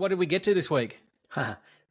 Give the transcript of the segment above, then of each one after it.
what did we get to this week?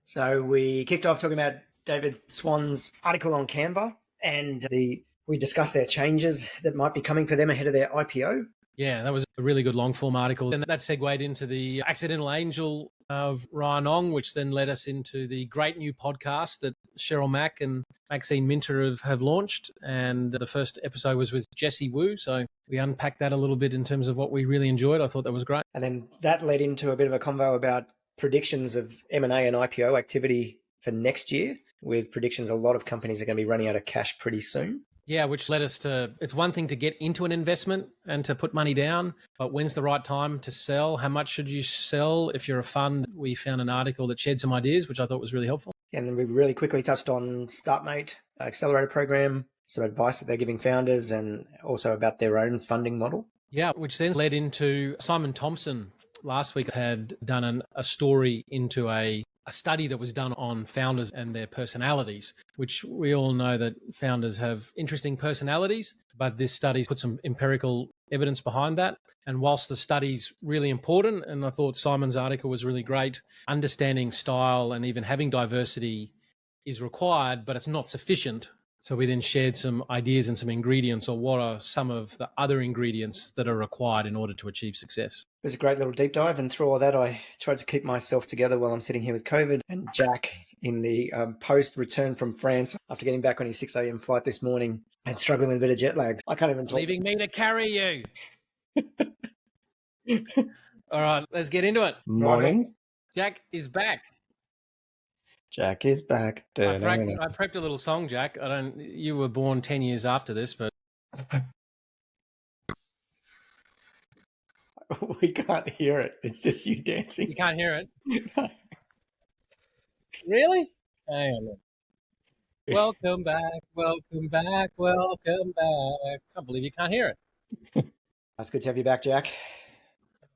So we kicked off talking about David Swan's article on Canva, and we discussed their changes that might be coming for them ahead of their IPO. Yeah, that was a really good long form article. And that segued into the Accidental Angel of Rayn Ong, which then led us into the great new podcast that Cheryl, Mack and Maxine Minter have launched. And the first episode was with Jessy Wu. So we unpacked that a little bit in terms of what we really enjoyed. I thought that was great. And then that led into a bit of a convo about predictions of M&A and IPO activity for next year, with predictions a lot of companies are going to be running out of cash pretty soon. Yeah, which led us to, it's one thing to get into an investment and to put money down, but when's the right time to sell? How much should you sell if you're a fund? We found an article that shared some ideas, which I thought was really helpful. And then we really quickly touched on Startmate accelerator program, some advice that they're giving founders, and also about their own funding model. Yeah, which then led into Simon Thompson last week had done a story into a study that was done on founders and their personalities, which we all know that founders have interesting personalities, but this study put some empirical evidence behind that. And whilst the study's really important, and I thought Simon's article was really great, understanding style and even having diversity is required, but it's not sufficient. So we then shared some ideas and some ingredients, or what are some of the other ingredients that are required in order to achieve success. It was a great little deep dive, and through all that, I tried to keep myself together while I'm sitting here with COVID. And Jack, in the post-return from France, after getting back on his 6 a.m. flight this morning and struggling with a bit of jet lag. I can't even talk. Leaving me to carry you. All right, let's get into it. Morning. Jack is back. Jack is back. I prepped a little song, Jack. You were born 10 years after this, but we can't hear it. It's just you dancing. You can't hear it? Really? Hang on. Welcome back, welcome back, welcome back. Can't believe you can't hear it. That's good to have you back, Jack.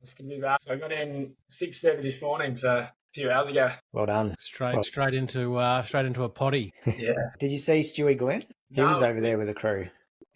It's good to be back. I got in 6:30 this morning, so a few hours ago. Well done. Straight into a potty. Yeah. Did you see Stewie Glenn? He was over there with the crew.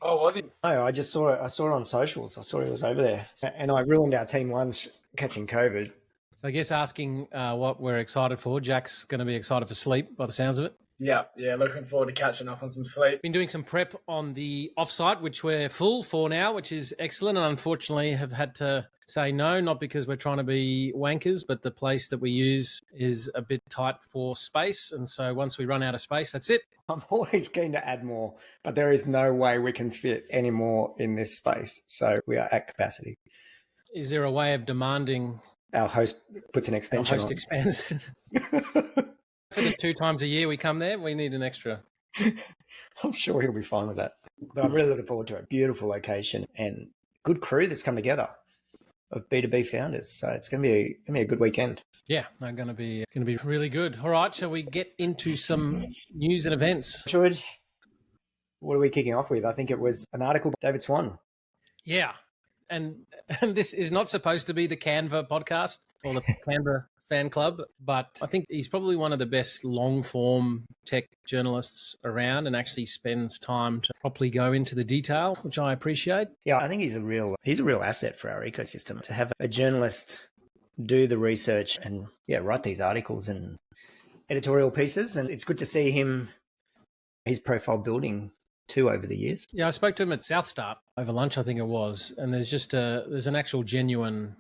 Oh, was he? Oh, I just saw it. I saw it on socials. I saw he was over there, and I ruined our team lunch catching COVID. So I guess asking what we're excited for. Jack's going to be excited for sleep by the sounds of it. Yeah. Looking forward to catching up on some sleep. Been doing some prep on the offsite, which we're full for now, which is excellent. And unfortunately have had to say no, not because we're trying to be wankers, but the place that we use is a bit tight for space. And so once we run out of space, that's it. I'm always keen to add more, but there is no way we can fit any more in this space. So we are at capacity. Is there a way of demanding our host puts an extension our host on? Expands? For the 2 times a year we come there, we need an extra. I'm sure he'll be fine with that. But I'm really looking forward to it. Beautiful location and good crew that's come together of B2B founders. So it's going to be a good weekend. Yeah, they're going to be really good. All right, shall we get into some news and events? Should. What are we kicking off with? I think it was an article by David Swan. Yeah, and this is not supposed to be the Canva podcast or the Canva fan club, but I think he's probably one of the best long-form tech journalists around and actually spends time to properly go into the detail, which I appreciate. Yeah, I think he's a real asset for our ecosystem to have a journalist do the research and write these articles and editorial pieces. And it's good to see his profile building too over the years. Yeah, I spoke to him at South Start over lunch, I think it was, and there's an actual genuine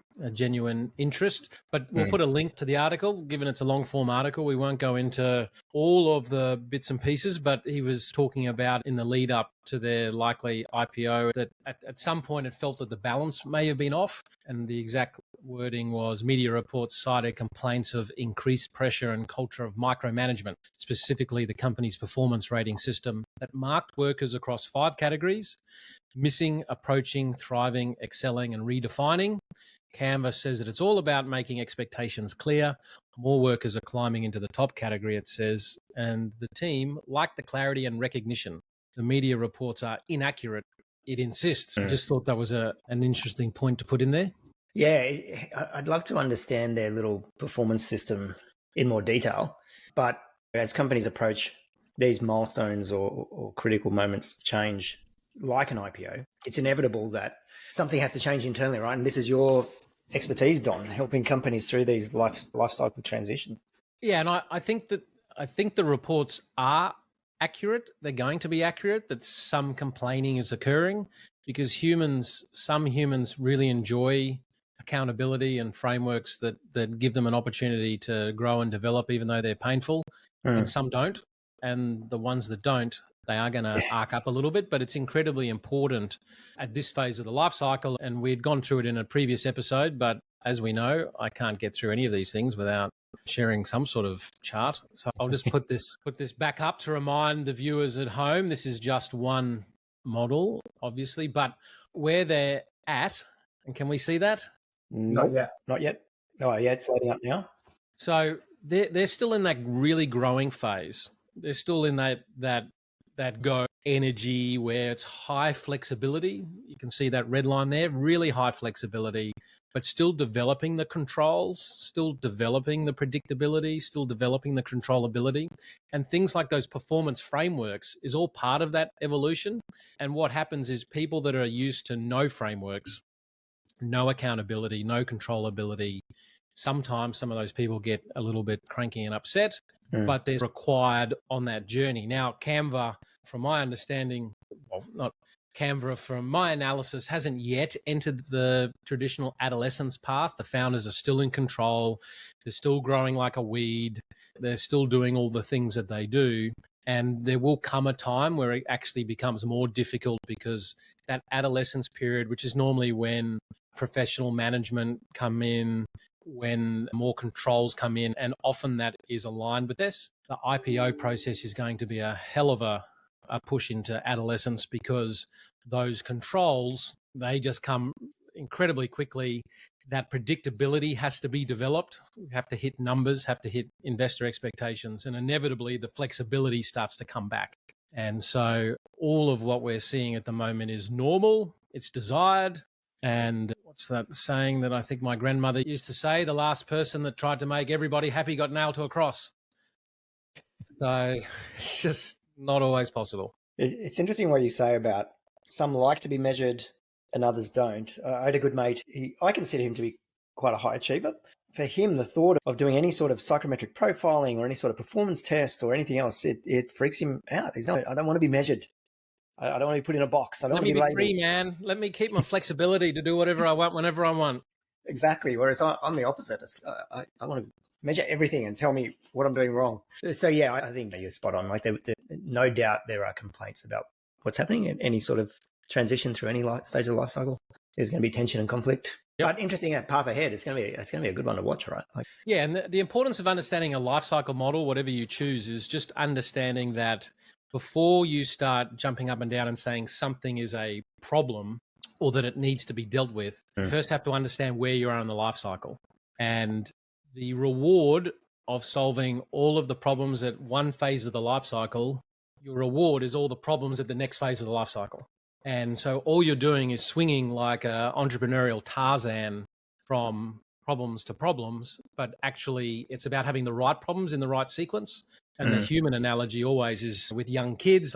interest. But we'll put a link to the article, given it's a long form article. We won't go into all of the bits and pieces, but he was talking about in the lead up to their likely IPO that at some point it felt that the balance may have been off, and the exact wording was media reports cited complaints of increased pressure and culture of micromanagement, specifically the company's performance rating system that marked workers across 5 categories: missing, approaching, thriving, excelling, and redefining. Canva says that it's all about making expectations clear. More workers are climbing into the top category, it says, and the team like the clarity and recognition. The media reports are inaccurate, it insists. I just thought that was an interesting point to put in there. Yeah, I'd love to understand their little performance system in more detail. But as companies approach these milestones or critical moments of change, like an IPO, it's inevitable that something has to change internally, right? And this is your expertise, Don, helping companies through these life cycle transitions. Yeah, and I think the reports are accurate. They're going to be accurate, that some complaining is occurring because some humans really enjoy accountability and frameworks that give them an opportunity to grow and develop, even though they're painful, and some don't. And the ones that don't, they are going to arc up a little bit, but it's incredibly important at this phase of the life cycle. And we'd gone through it in a previous episode, but as we know, I can't get through any of these things without sharing some sort of chart. So I'll just put this back up to remind the viewers at home. This is just one model, obviously, but where they're at, and can we see that? Nope, not yet. Oh, yeah, it's loading up now. So they're still in that really growing phase. They're still in that go energy where it's high flexibility. You can see that red line there, really high flexibility, but still developing the controls, still developing the predictability, still developing the controllability. And things like those performance frameworks is all part of that evolution. And what happens is people that are used to no frameworks, no accountability, no controllability, sometimes some of those people get a little bit cranky and upset, but they're required on that journey. Now, Canva, from my understanding, well, not Canva, from my analysis, hasn't yet entered the traditional adolescence path. The founders are still in control. They're still growing like a weed. They're still doing all the things that they do. And there will come a time where it actually becomes more difficult because that adolescence period, which is normally when professional management come in, when more controls come in, and often that is aligned with this. The IPO process is going to be a hell of a push into adolescence because those controls, they just come incredibly quickly. That predictability has to be developed. We have to hit numbers, have to hit investor expectations, and inevitably the flexibility starts to come back. And so all of what we're seeing at the moment is normal, it's desired. And what's that saying that I think my grandmother used to say? The last person that tried to make everybody happy got nailed to a cross. So it's just not always possible. It's interesting what you say about some like to be measured and others don't. I had a good mate. I consider him to be quite a high achiever. For him, the thought of doing any sort of psychometric profiling or any sort of performance test or anything else, it freaks him out. He's I don't want to be measured. I don't want to be put in a box. I don't want to be labeled. Free, man. Let me keep my flexibility to do whatever I want, whenever I want. Exactly. Whereas I'm the opposite. I want to measure everything and tell me what I'm doing wrong. So yeah, I think you're spot on. Like, no doubt there are complaints about what's happening at any sort of transition through any stage of the life cycle. There's going to be tension and conflict. Yep. But interesting, that path ahead. It's going to be a good one to watch, right? Yeah, and the importance of understanding a life cycle model, whatever you choose, is just understanding that before you start jumping up and down and saying something is a problem or that it needs to be dealt with, you first have to understand where you are in the life cycle. And the reward of solving all of the problems at one phase of the life cycle, your reward is all the problems at the next phase of the life cycle. And so all you're doing is swinging like an entrepreneurial Tarzan from problems to problems, but actually it's about having the right problems in the right sequence. And the human analogy always is with young kids.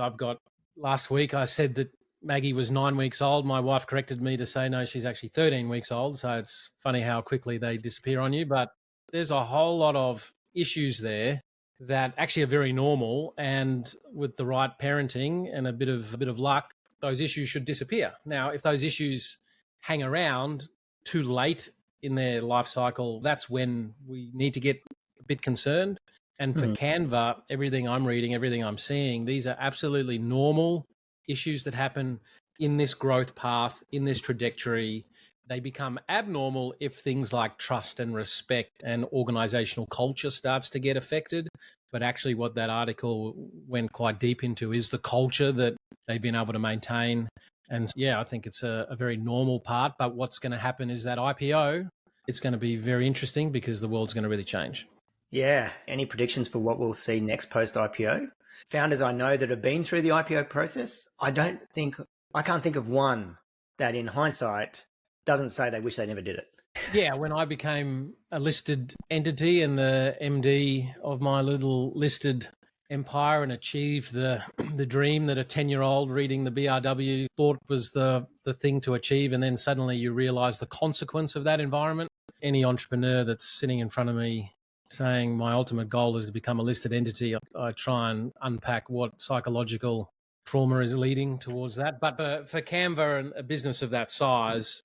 Last week I said that Maggie was 9 weeks old. My wife corrected me to say, no, she's actually 13 weeks old. So it's funny how quickly they disappear on you. But there's a whole lot of issues there that actually are very normal. And with the right parenting and a bit of luck, those issues should disappear. Now, if those issues hang around too late in their life cycle, that's when we need to get a bit concerned. And for Canva, everything I'm reading, everything I'm seeing, these are absolutely normal issues that happen in this growth path, in this trajectory. They become abnormal if things like trust and respect and organizational culture starts to get affected. But actually what that article went quite deep into is the culture that they've been able to maintain. And yeah, I think it's a very normal part. But what's going to happen is that IPO, it's going to be very interesting because the world's going to really change. Yeah. Any predictions for what we'll see next post-IPO? Founders I know that have been through the IPO process, I can't think of one that in hindsight doesn't say they wish they never did it. Yeah, when I became a listed entity and the MD of my little listed empire and achieve the the dream that a 10-year-old reading the BRW thought was the thing to achieve, and then suddenly you realize the consequence of that environment. Any entrepreneur that's sitting in front of me saying my ultimate goal is to become a listed entity, I try and unpack what psychological trauma is leading towards that. But for Canva and a business of that size,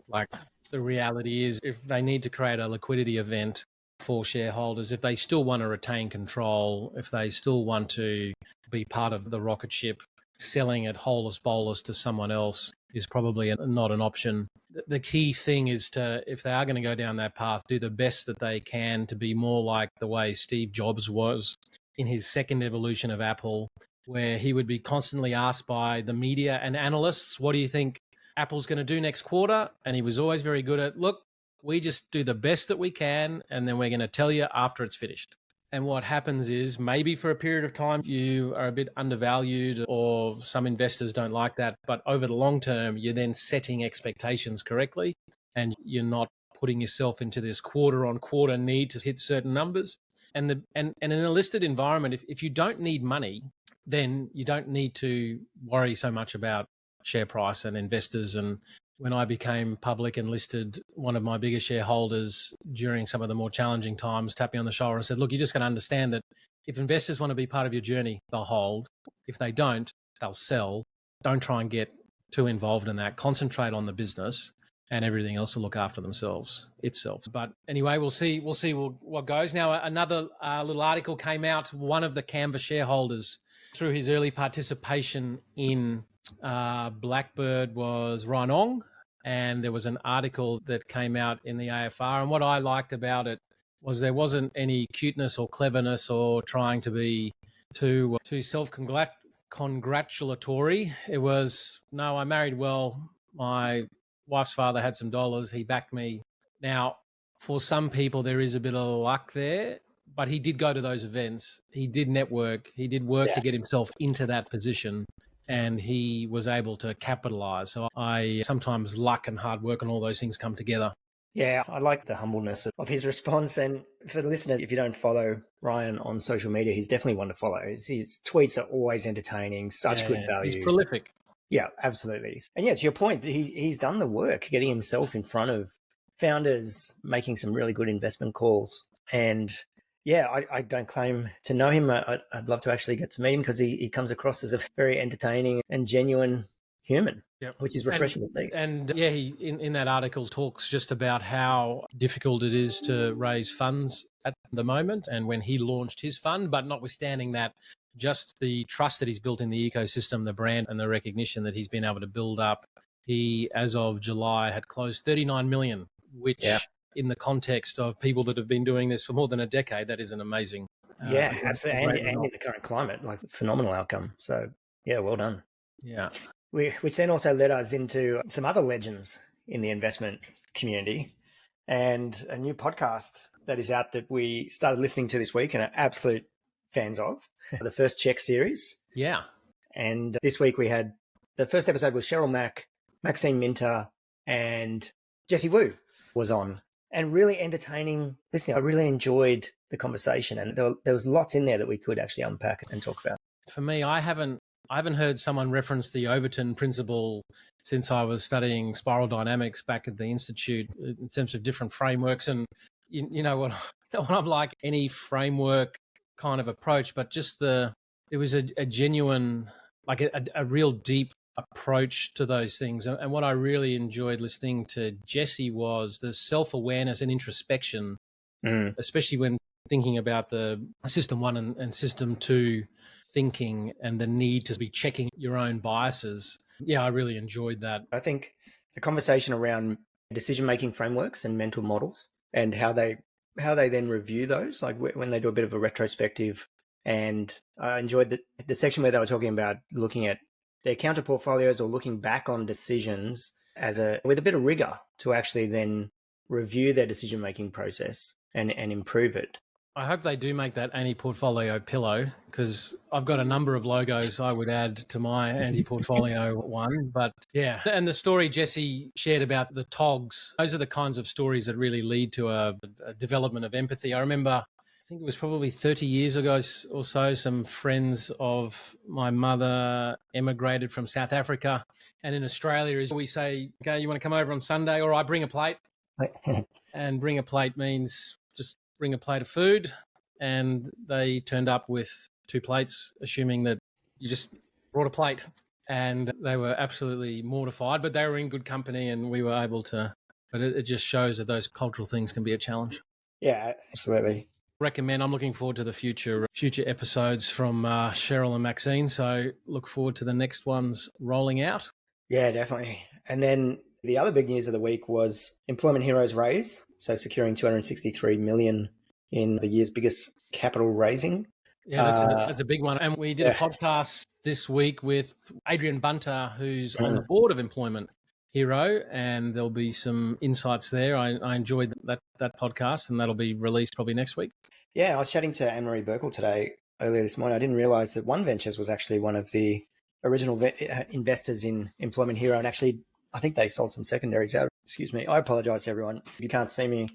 like the reality is if they need to create a liquidity event for shareholders, if they still want to retain control, if they still want to be part of the rocket ship, selling it holus bolus to someone else is probably not an option. The key thing is to, if they are going to go down that path, do the best that they can to be more like the way Steve Jobs was in his second evolution of Apple, where he would be constantly asked by the media and analysts, what do you think Apple's going to do next quarter? And he was always very good at, look, we just do the best that we can, and then we're going to tell you after it's finished. And what happens is maybe for a period of time you are a bit undervalued, or some investors don't like that. But over the long term, you're then setting expectations correctly, and you're not putting yourself into this quarter on quarter need to hit certain numbers. And in a listed environment, if you don't need money, then you don't need to worry so much about share price and investors. And when I became public and listed, one of my biggest shareholders during some of the more challenging times tapped me on the shoulder and said, look, you're just going to understand that if investors want to be part of your journey, they'll hold. If they don't, they'll sell. Don't try and get too involved in that. Concentrate on the business, and everything else will look after itself. But anyway, we'll see what goes. Now, another little article came out. One of the Canva shareholders, through his early participation in Blackbird, was Rayn Ong, and there was an article that came out in the AFR. And what I liked about it was there wasn't any cuteness or cleverness or trying to be too self-congratulatory. It was, no, I married well. My wife's father had some dollars. He backed me. Now, for some people, there is a bit of luck there, but he did go to those events. He did network. He did work to get himself into that position, and he was able to capitalize. So sometimes luck and hard work and all those things come together. Yeah, I like the humbleness of his response. And for the listeners, if you don't follow Ryan on social media, he's definitely one to follow. His tweets are always entertaining, such good value. He's prolific. Yeah, absolutely. And yeah, to your point, he's done the work, getting himself in front of founders, making some really good investment calls. And yeah, I don't claim to know him. I'd love to actually get to meet him because he comes across as a very entertaining and genuine human, which is refreshing to see. And yeah, he in that article talks just about how difficult it is to raise funds at the moment, and when he launched his fund, but notwithstanding that, just the trust that he's built in the ecosystem, the brand and the recognition that he's been able to build up. He, as of July, had closed 39 million, which in the context of people that have been doing this for more than a decade, that is an amazing. Absolutely. And in the current climate, like phenomenal outcome. So yeah, well done. Yeah. Which then also led us into some other legends in the investment community, and a new podcast that is out that we started listening to this week and are absolute fans of, the first Cheque series. Yeah. And this week we had, the first episode was Cheryl, Mack, Maxine Minter, and Jessy Wu was on, and really entertaining listening. I really enjoyed the conversation, and there was lots in there that we could actually unpack and talk about. For me, I haven't heard someone reference the Overton principle since I was studying spiral dynamics back at the Institute in terms of different frameworks. And you know what I'm like, any framework kind of approach, but just there was a genuine, like a real deep approach to those things. And what I really enjoyed listening to Jessy was the self-awareness and introspection, especially when thinking about the system 1 and system 2 thinking and the need to be checking your own biases. Yeah, I really enjoyed that. I think the conversation around decision-making frameworks and mental models and how they then review those, like when they do a bit of a retrospective. And I enjoyed the section where they were talking about looking at their counter portfolios or looking back on decisions with a bit of rigor to actually then review their decision-making process and improve it. I hope they do make that anti-portfolio pillow, because I've got a number of logos I would add to my anti-portfolio one. But yeah, and the story Jessy shared about the TOGs, those are the kinds of stories that really lead to a development of empathy. I remember think it was probably 30 years ago or so, some friends of my mother emigrated from South Africa. And in Australia, is we say, okay, you want to come over on Sunday? All right, bring a plate. And bring a plate means just bring a plate of food. And they turned up with 2 plates, assuming that you just brought a plate. And they were absolutely mortified, but they were in good company and we were able to. But it just shows that those cultural things can be a challenge. Yeah, absolutely. Recommend. I'm looking forward to the future episodes from Cheryl and Maxine. So look forward to the next ones rolling out. Yeah, definitely. And then the other big news of the week was Employment Heroes raise. So securing 263 million in the year's biggest capital raising. Yeah, that's a big one. And we did a podcast this week with Adrian Bunter, who's on the board of Employment Hero, and there'll be some insights there. I enjoyed that podcast, and that'll be released probably next week. Yeah, I was chatting to Anne-Marie Burkle today earlier this morning. I didn't realize that One Ventures was actually one of the original investors in Employment Hero, and actually I think they sold some secondaries out. Excuse me. I apologize to everyone. If you can't see me,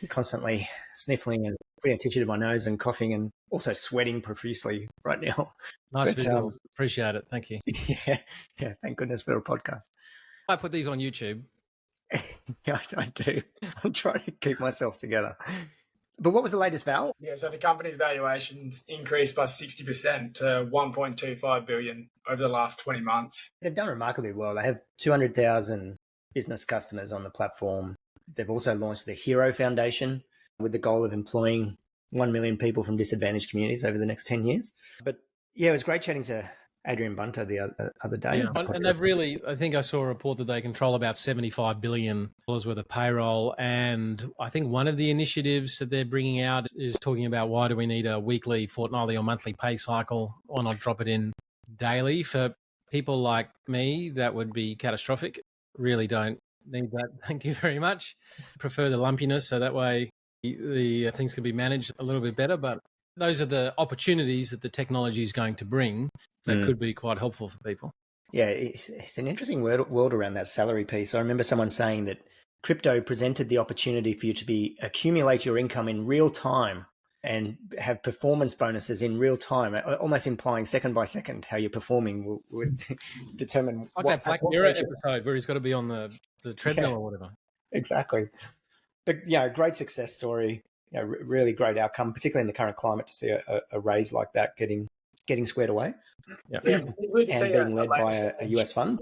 I'm constantly sniffling and putting a tissue to my nose and coughing and also sweating profusely right now. Nice visuals. Appreciate it. Thank you. Yeah. Thank goodness for a podcast. I put these on YouTube. Yeah, I do. I'm trying to keep myself together. But what was the latest, Val? Yeah, so the company's valuations increased by 60% to 1.25 billion over the last 20 months. They've done remarkably well. They have 200,000 business customers on the platform. They've also launched the Hero Foundation with the goal of employing 1 million people from disadvantaged communities over the next 10 years. But yeah, it was great chatting to Adrian Bunter the other day. Yeah. And they've really, I think I saw a report that they control about $75 billion worth of payroll. And I think one of the initiatives that they're bringing out is talking about why do we need a weekly, fortnightly or monthly pay cycle? Why not drop it in daily? For people like me, that would be catastrophic. Really don't need that. Thank you very much. Prefer the lumpiness so that way the things can be managed a little bit better. But those are the opportunities that the technology is going to bring that could be quite helpful for people. Yeah, it's an interesting world around that salary piece. I remember someone saying that crypto presented the opportunity for you to accumulate your income in real time and have performance bonuses in real time, almost implying second by second how you're performing would determine. It's like that Black Mirror episode where he's got to be on the treadmill or whatever. Exactly. But yeah, great success story. Yeah, really great outcome, particularly in the current climate, to see a raise like that getting squared away. Yeah. And being led by a US fund.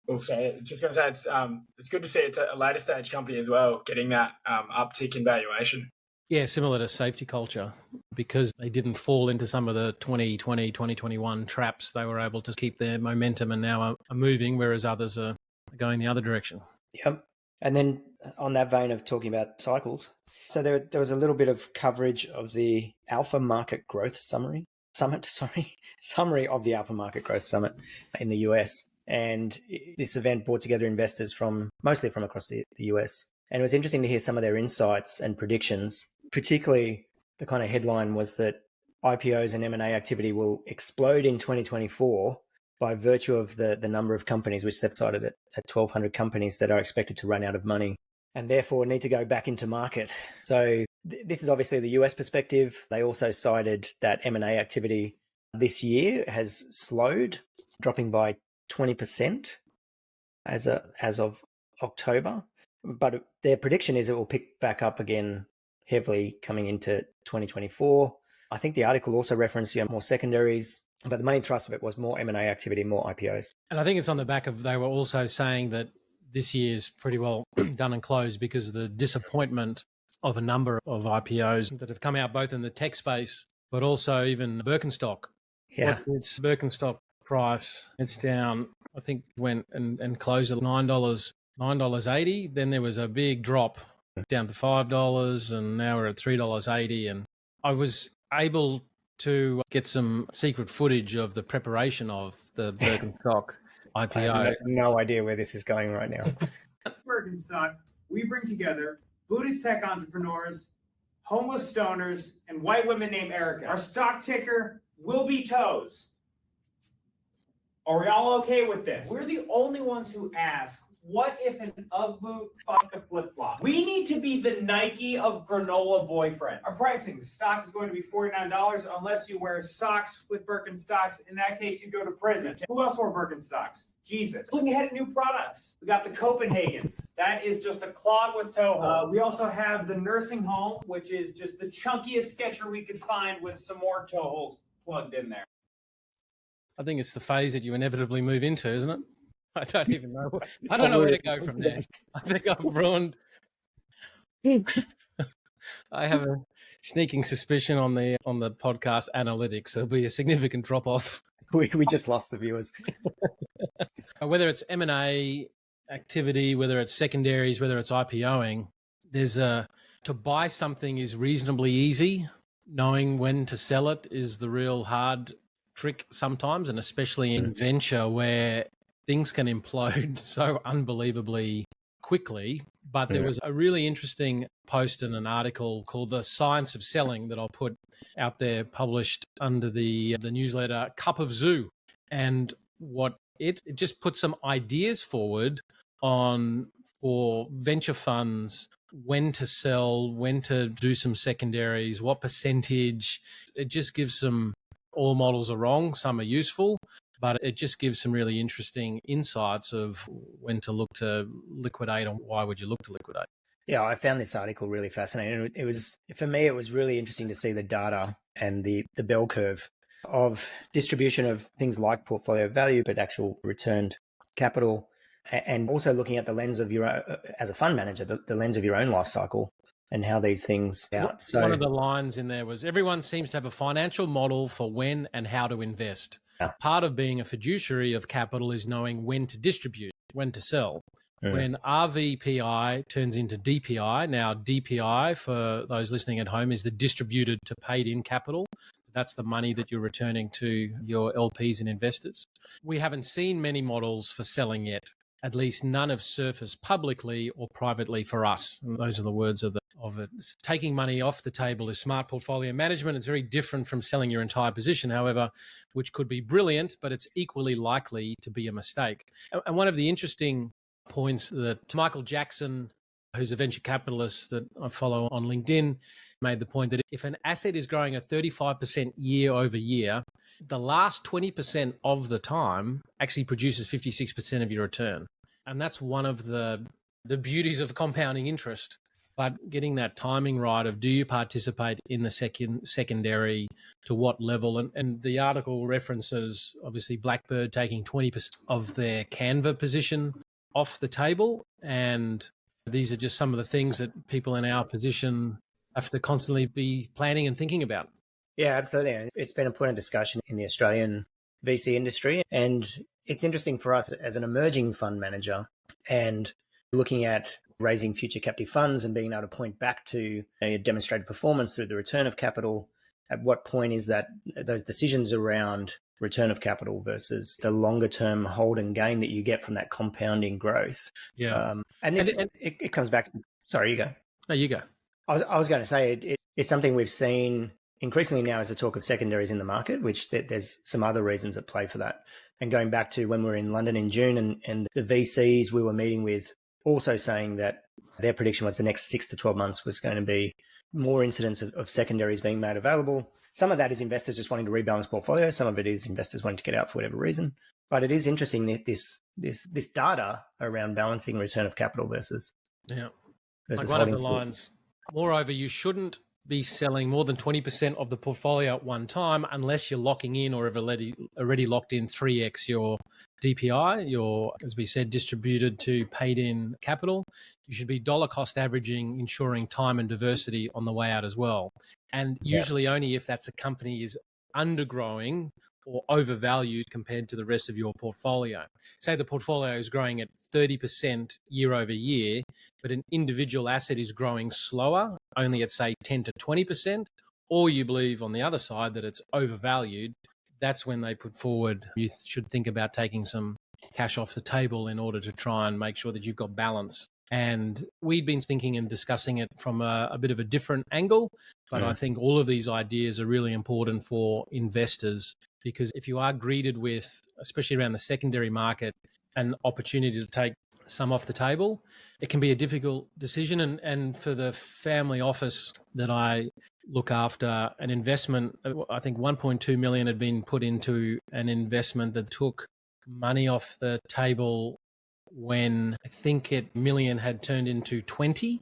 Also, just going to say it's good to see it's a later stage company as well, getting that uptick in valuation. Yeah, similar to Safety Culture, because they didn't fall into some of the 2020, 2021 traps. They were able to keep their momentum and now are moving, whereas others are going the other direction. Yep. And then on that vein of talking about cycles, so there was a little bit of coverage of the Alpha Market Growth Summary of the Alpha Market Growth Summit in the US. And this event brought together investors mostly from across the US. And it was interesting to hear some of their insights and predictions. Particularly, the kind of headline was that IPOs and M&A activity will explode in 2024 by virtue of the number of companies, which they've cited at 1,200 companies that are expected to run out of money and therefore need to go back into market. So this is obviously the US perspective. They also cited that M&A activity this year has slowed, dropping by 20% as of October. But their prediction is it will pick back up again heavily coming into 2024. I think the article also referenced more secondaries, but the main thrust of it was more M&A activity, more IPOs. And I think it's on the back of, they were also saying that this year's pretty well done and closed because of the disappointment of a number of IPOs that have come out both in the tech space, but also even Birkenstock. Yeah. Its Birkenstock price, it's down, I think went and closed at $9.80. Then there was a big drop down to $5 and now we're at $3.80. And I was able to get some secret footage of the preparation of the Birkenstock IPO. I have no idea where this is going right now. At Birkenstock, we bring together Buddhist tech entrepreneurs, homeless stoners, and white women named Erica. Our stock ticker will be toes. Are we all okay with this? We're the only ones who ask, what if an Ugg boot fucked a flip-flop? We need to be the Nike of granola boyfriends. Our pricing, stock is going to be $49 unless you wear socks with Birkenstocks. In that case, you go to prison. Who else wore Birkenstocks? Jesus. Looking ahead at new products. We got the Copenhagens. That is just a clog with toe hold. We also have the nursing home, which is just the chunkiest Sketcher we could find with some more toe holes plugged in there. I think it's the phase that you inevitably move into, isn't it? I don't even know. I don't know where to go from there. I think I've ruined. I have a sneaking suspicion on the podcast analytics. There'll be a significant drop off. We just lost the viewers. Whether it's M&A activity, whether it's secondaries, whether it's IPOing, to buy something is reasonably easy. Knowing when to sell it is the real hard trick sometimes, and especially in venture where things can implode so unbelievably quickly. But there was a really interesting post in an article called The Science of Selling that I'll put out there, published under the newsletter cupofzhou. And what it just puts some ideas forward for venture funds, when to sell, when to do some secondaries, what percentage. It just gives some, all models are wrong, some are useful, but it just gives some really interesting insights of when to look to liquidate and why would you look to liquidate. Yeah, I found this article really fascinating. It was, for me, it was really interesting to see the data and the bell curve of distribution of things like portfolio value, but actual returned capital, and also looking at the lens of as a fund manager, the lens of your own life cycle and how these things out. So one of the lines in there was, everyone seems to have a financial model for when and how to invest. Yeah. Part of being a fiduciary of capital is knowing when to distribute, when to sell. When RVPI turns into DPI, now DPI, for those listening at home, is the distributed to paid in capital. That's the money that you're returning to your LPs and investors. We haven't seen many models for selling yet. At least none have surfaced publicly or privately for us. And those are the words of it. Taking money off the table is smart portfolio management. It's very different from selling your entire position, however, which could be brilliant, but it's equally likely to be a mistake. And one of the interesting points that Michael Jackson, who's a venture capitalist that I follow on LinkedIn, made the point that if an asset is growing at 35% year over year, the last 20% of the time actually produces 56% of your return. And that's one of the beauties of compounding interest. But getting that timing right of, do you participate in the secondary, to what level? And the article references, obviously, Blackbird taking 20% of their Canva position off the table. And these are just some of the things that people in our position have to constantly be planning and thinking about. Yeah, absolutely. It's been a point of discussion in the Australian VC industry. And it's interesting for us as an emerging fund manager and looking at raising future captive funds and being able to point back to demonstrated performance through the return of capital. At what point is that those decisions around return of capital versus the longer term hold and gain that you get from that compounding growth? Yeah. It comes back to, sorry, you go. No, you go. I was going to say it's something we've seen increasingly now as the talk of secondaries in the market, which there's some other reasons at play for that. And going back to when we were in London in June and the VCs we were meeting with also saying that their prediction was the next 6 to 12 months was going to be more incidents of secondaries being made available. Some of that is investors just wanting to rebalance portfolios. Some of it is investors wanting to get out for whatever reason. But it is interesting that this data around balancing return of capital versus like one of the lines. Moreover, you shouldn't be selling more than 20% of the portfolio at one time unless you're locking in or have already locked in 3x your DPI, your, as we said, distributed to paid in capital. You should be dollar cost averaging, ensuring time and diversity on the way out as well. And usually only if that's a company is undergrowing or overvalued compared to the rest of your portfolio. Say the portfolio is growing at 30% year over year, but an individual asset is growing slower, only at say 10 to 20%, or you believe on the other side that it's overvalued, that's when they put forward, you should think about taking some cash off the table in order to try and make sure that you've got balance. And we've been thinking and discussing it from a bit of a different angle, but I think all of these ideas are really important for investors, because if you are greeted with, especially around the secondary market, an opportunity to take some off the table. It can be a difficult decision. And for the family office that I look after, an investment, I think 1.2 million had been put into an investment that took money off the table when I think million had turned into 20.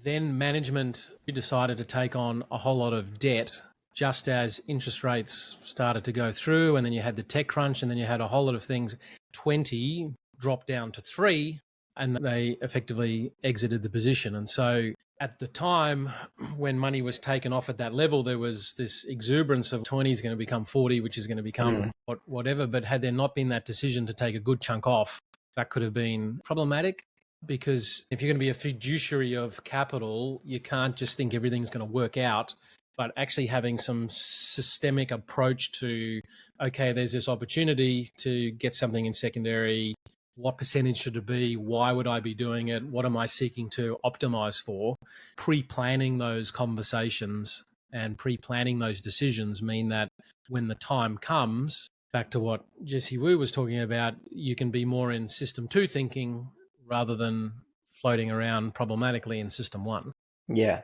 Then management decided to take on a whole lot of debt just as interest rates started to go through, and then you had the tech crunch, and then you had a whole lot of things. 20 dropped down to 3, and they effectively exited the position. And so at the time when money was taken off at that level, there was this exuberance of 20 is going to become 40, which is going to become whatever. But had there not been that decision to take a good chunk off, that could have been problematic. Because if you're going to be a fiduciary of capital, you can't just think everything's going to work out, but actually having some systemic approach to, okay, there's this opportunity to get something in secondary. What percentage should it be? Why would I be doing it? What am I seeking to optimize for? Pre-planning those conversations and pre-planning those decisions mean that when the time comes, back to what Jessy Wu was talking about, you can be more in system 2 thinking rather than floating around problematically in system 1. Yeah,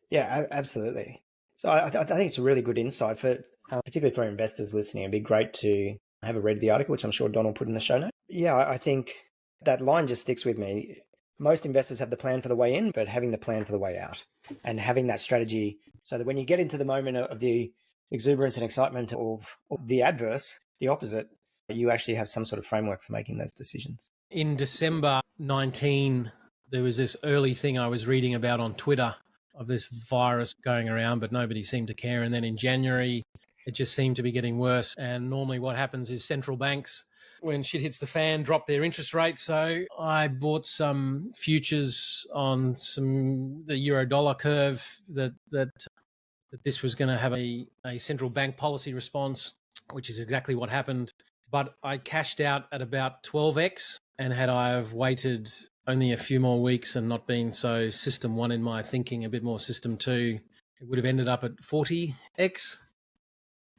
absolutely. So I think it's a really good insight for, particularly for investors listening. It'd be great to have a read of the article, which I'm sure Don will put in the show notes. Yeah, I think that line just sticks with me. Most investors have the plan for the way in, but having the plan for the way out and having that strategy so that when you get into the moment of the exuberance and excitement or the adverse, the opposite, you actually have some sort of framework for making those decisions. In December 19, there was this early thing I was reading about on Twitter of this virus going around, but nobody seemed to care. And then in January, it just seemed to be getting worse. And normally what happens is central banks, when shit hits the fan, drop their interest rates. So I bought some futures on the euro dollar curve that this was going to have a central bank policy response, which is exactly what happened. But I cashed out at about 12x. And had I have waited only a few more weeks and not been so system 1 in my thinking, a bit more system 2, it would have ended up at 40x.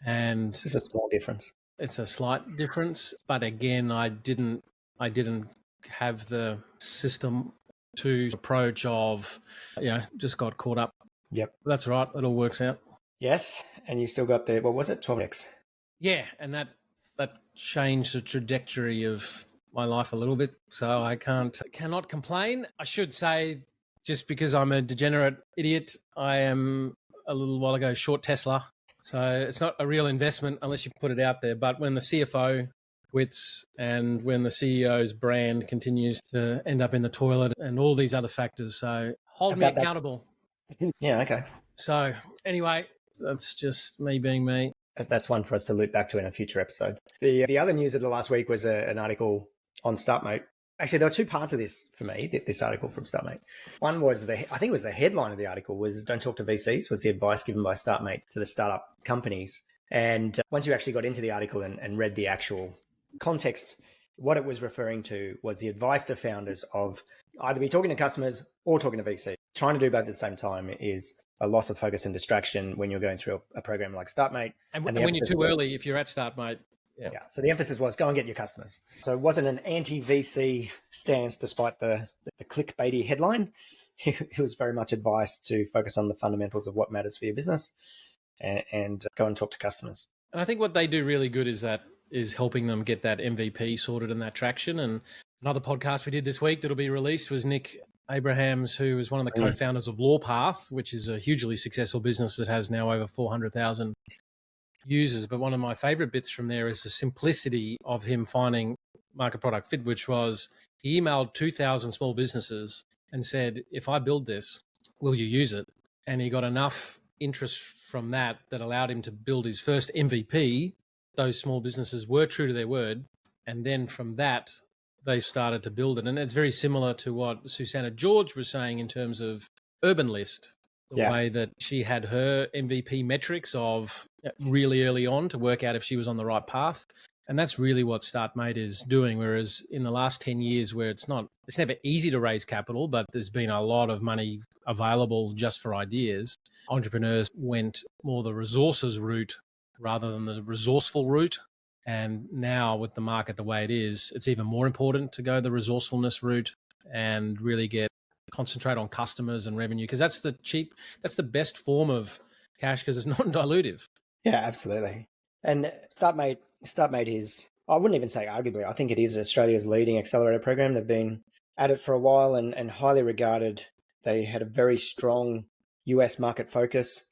And it's a small difference. It's a slight difference, but again, I didn't have the system 2 approach of, just got caught up. Yep, that's right. It all works out. Yes, and you still got the, what was it, 12x? Yeah, and that changed the trajectory of my life a little bit, so I cannot complain. I should say, just because I'm a degenerate idiot, I am a little while ago short Tesla, so it's not a real investment unless you put it out there. But when the CFO quits and when the CEO's brand continues to end up in the toilet and all these other factors, so hold me accountable. Yeah, okay. So anyway, that's just me being me. That's one for us to loop back to in a future episode. The other news of the last week was an article on Startmate. Actually, there were 2 parts of this for me, this article from Startmate. One was I think it was the headline of the article was "Don't talk to VCs," was the advice given by Startmate to the startup companies. And once you actually got into the article and read the actual context, what it was referring to was the advice to founders of either be talking to customers or talking to VCs. Trying to do both at the same time is a loss of focus and distraction when you're going through a program like Startmate. And when you're too early, if you're at Startmate. Yeah. So the emphasis was go and get your customers. So it wasn't an anti-VC stance despite the clickbaity headline. It was very much advice to focus on the fundamentals of what matters for your business and go and talk to customers. And I think what they do really good is helping them get that MVP sorted and that traction. And another podcast we did this week that'll be released was Nick Abrahams, who is one of the co-founders of LawPath, which is a hugely successful business that has now over 400,000 users. But one of my favorite bits from there is the simplicity of him finding market product fit, which was he emailed 2,000 small businesses and said, if I build this, will you use it? And he got enough interest from that allowed him to build his first MVP. Those small businesses were true to their word. And then from that, they started to build it. And it's very similar to what Susanna George was saying in terms of Urban List. The way that she had her MVP metrics of really early on to work out if she was on the right path. And that's really what Startmate is doing. Whereas in the last 10 years where it's never easy to raise capital, but there's been a lot of money available just for ideas, entrepreneurs went more the resources route rather than the resourceful route. And now with the market the way it is, it's even more important to go the resourcefulness route and really concentrate on customers and revenue, because that's the best form of cash because it's non-dilutive. Yeah, absolutely. And Startmate is, I wouldn't even say arguably, I think it is Australia's leading accelerator program. They've been at it for a while and highly regarded. They had a very strong US market focus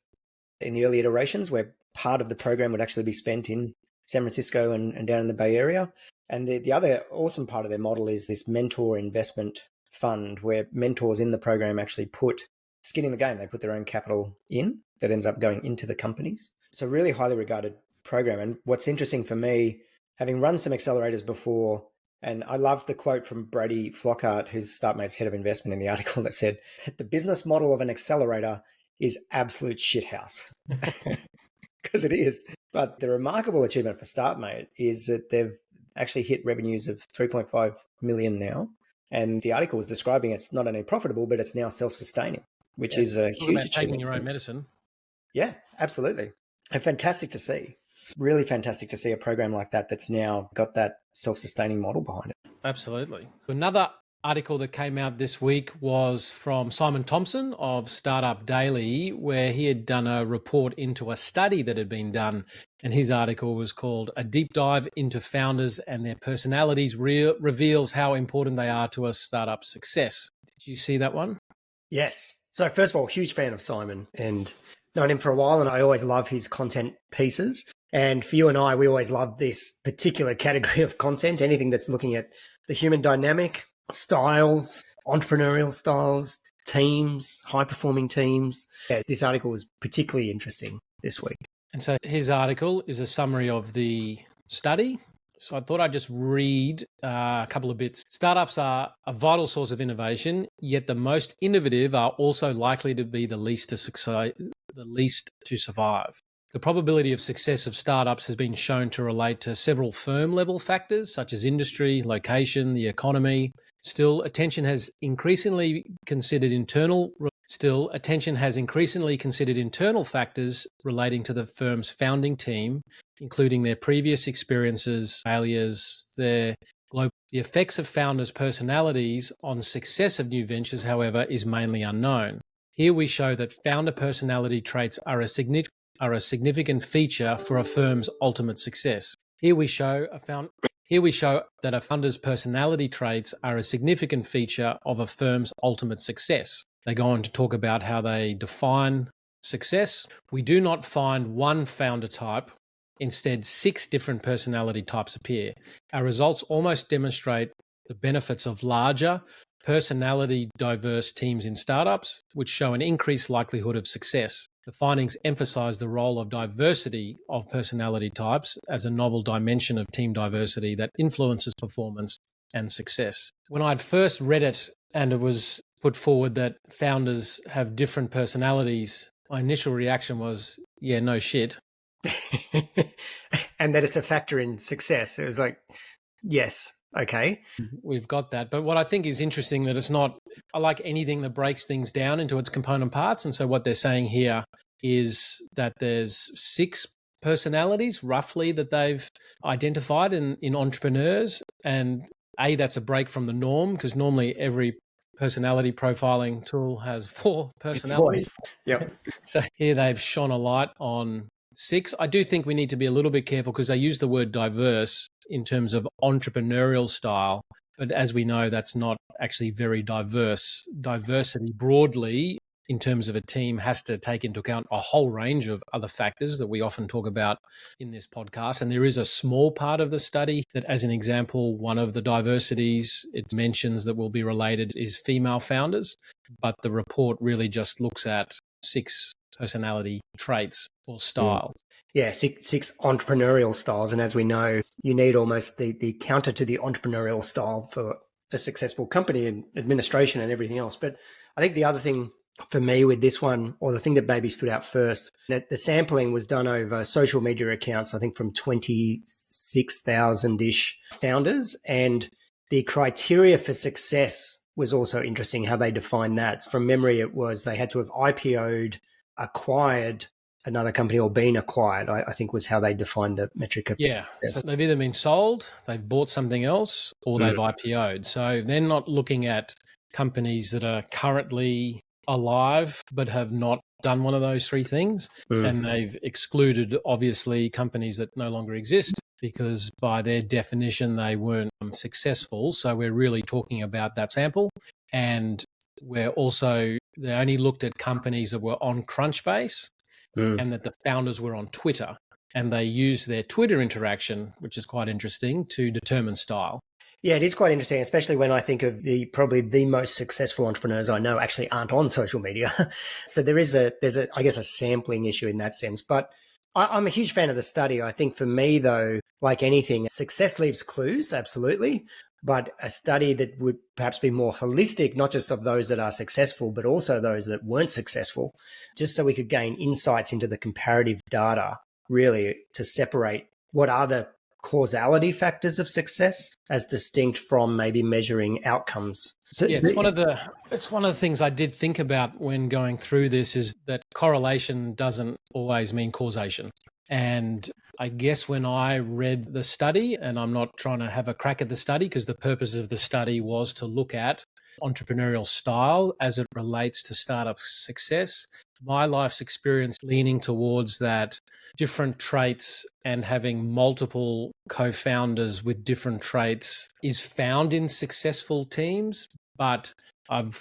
in the early iterations, where part of the program would actually be spent in San Francisco and down in the Bay Area. And the other awesome part of their model is this mentor investment fund, where mentors in the program actually put skin in the game. They put their own capital in that ends up going into the companies. So really highly regarded program. And what's interesting for me, having run some accelerators before, and I love the quote from Brady Flockhart, who's Startmate's head of investment, in the article that said that the business model of an accelerator is absolute shithouse. Because it is. But the remarkable achievement for Startmate is that they've actually hit revenues of 3.5 million now. And the article was describing it's not only profitable, but it's now self-sustaining, which is a huge achievement. Taking your own medicine. Yeah, absolutely. And fantastic to see. Really fantastic to see a program like that that's now got that self-sustaining model behind it. Absolutely. Another article that came out this week was from Simon Thompson of Startup Daily, where he had done a report into a study that had been done. And his article was called "A Deep Dive into Founders and Their Personalities Reveals How Important They Are to a Startup Success." Did you see that one? Yes. So first of all, huge fan of Simon and known him for a while, and I always love his content pieces. And for you and I, we always love this particular category of content, anything that's looking at the human dynamic, styles, entrepreneurial styles, teams, high-performing teams. Yeah, this article was particularly interesting this week. And so his article is a summary of the study. So I thought I'd just read a couple of bits. Startups are a vital source of innovation, yet the most innovative are also likely to be the least to survive. The probability of success of startups has been shown to relate to several firm-level factors, such as industry, location, the economy. Still, attention has increasingly considered internal factors relating to the firm's founding team, including their previous experiences, failures, the effects of founders' personalities on success of new ventures, however, is mainly unknown. Here we show that founder personality traits are a significant feature for a firm's ultimate success. Here we show that a founder's personality traits are a significant feature of a firm's ultimate success. They go on to talk about how they define success. We do not find one founder type. Instead, 6 different personality types appear. Our results almost demonstrate the benefits of larger, personality diverse teams in startups, which show an increased likelihood of success. The findings emphasize the role of diversity of personality types as a novel dimension of team diversity that influences performance and success. When I'd first read it and it was put forward that founders have different personalities, my initial reaction was, yeah, no shit. And that it's a factor in success. It was like, yes, okay. We've got that. But what I think is interesting that it's not, I like anything that breaks things down into its component parts. And so what they're saying here is that there's 6 personalities roughly that they've identified in entrepreneurs. And that's a break from the norm, because normally every personality profiling tool has 4 personalities. Yep. So here they've shone a light on 6. I do think we need to be a little bit careful because they use the word diverse in terms of entrepreneurial style. But as we know, that's not actually very diverse. Diversity broadly in terms of a team has to take into account a whole range of other factors that we often talk about in this podcast. And there is a small part of the study that, as an example, one of the diversities it mentions that will be related is female founders. But the report really just looks at 6 personality traits or styles. Yeah, 6 entrepreneurial styles. And as we know, you need almost the counter to the entrepreneurial style for a successful company and administration and everything else. But I think the other thing for me with this one, or the thing that maybe stood out first, that the sampling was done over social media accounts, I think from 26,000-ish founders. And the criteria for success was also interesting, how they defined that. From memory, it was they had to have IPO'd, acquired another company or been acquired, I think was how they defined the metric of Yeah. success. So they've either been sold, they've bought something else, or they've IPO'd. So they're not looking at companies that are currently alive but have not done one of those three things. And they've excluded, obviously, companies that no longer exist because by their definition, they weren't successful. So we're really talking about that sample. And they only looked at companies that were on Crunchbase and that the founders were on Twitter. And they used their Twitter interaction, which is quite interesting, to determine style. Yeah, it is quite interesting, especially when I think of probably the most successful entrepreneurs I know actually aren't on social media. So there's I guess a sampling issue in that sense. But I'm a huge fan of the study. I think for me, though, like anything, success leaves clues, absolutely. But a study that would perhaps be more holistic, not just of those that are successful, but also those that weren't successful, just so we could gain insights into the comparative data, really, to separate what are the causality factors of success as distinct from maybe measuring outcomes. So it's one of the things I did think about when going through this is that correlation doesn't always mean causation. And I guess when I read the study, and I'm not trying to have a crack at the study because the purpose of the study was to look at entrepreneurial style as it relates to startup success. My life's experience leaning towards that different traits and having multiple co-founders with different traits is found in successful teams, but I'm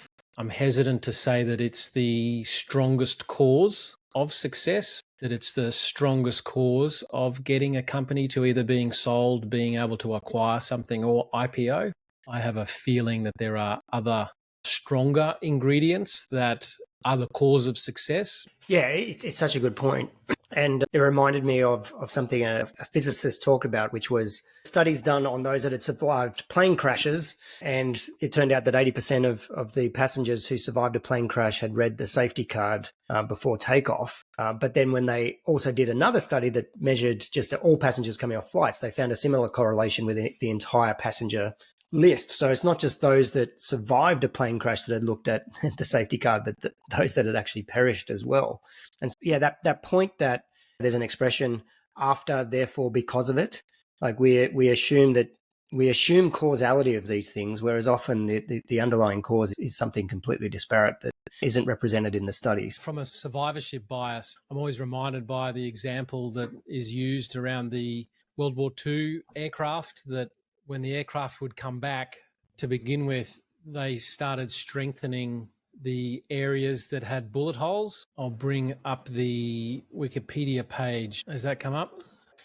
hesitant to say that it's the strongest cause of success, that it's the strongest cause of getting a company to either being sold, being able to acquire something, or IPO. I have a feeling that there are other stronger ingredients that are the cause of success. Yeah, it's such a good point. And it reminded me of something a physicist talked about, which was studies done on those that had survived plane crashes. And it turned out that 80% of the passengers who survived a plane crash had read the safety card before takeoff. But then when they also did another study that measured just all passengers coming off flights, they found a similar correlation with the entire passenger list. So it's not just those that survived a plane crash that had looked at the safety card, but those that had actually perished as well. And yeah, that point that there's an expression after, therefore, because of it, like we assume causality of these things, whereas often the underlying cause is something completely disparate that isn't represented in the studies. From a survivorship bias, I'm always reminded by the example that is used around the World War II aircraft, that when the aircraft would come back, to begin with, they started strengthening the areas that had bullet holes. I'll bring up the Wikipedia page. Has that come up?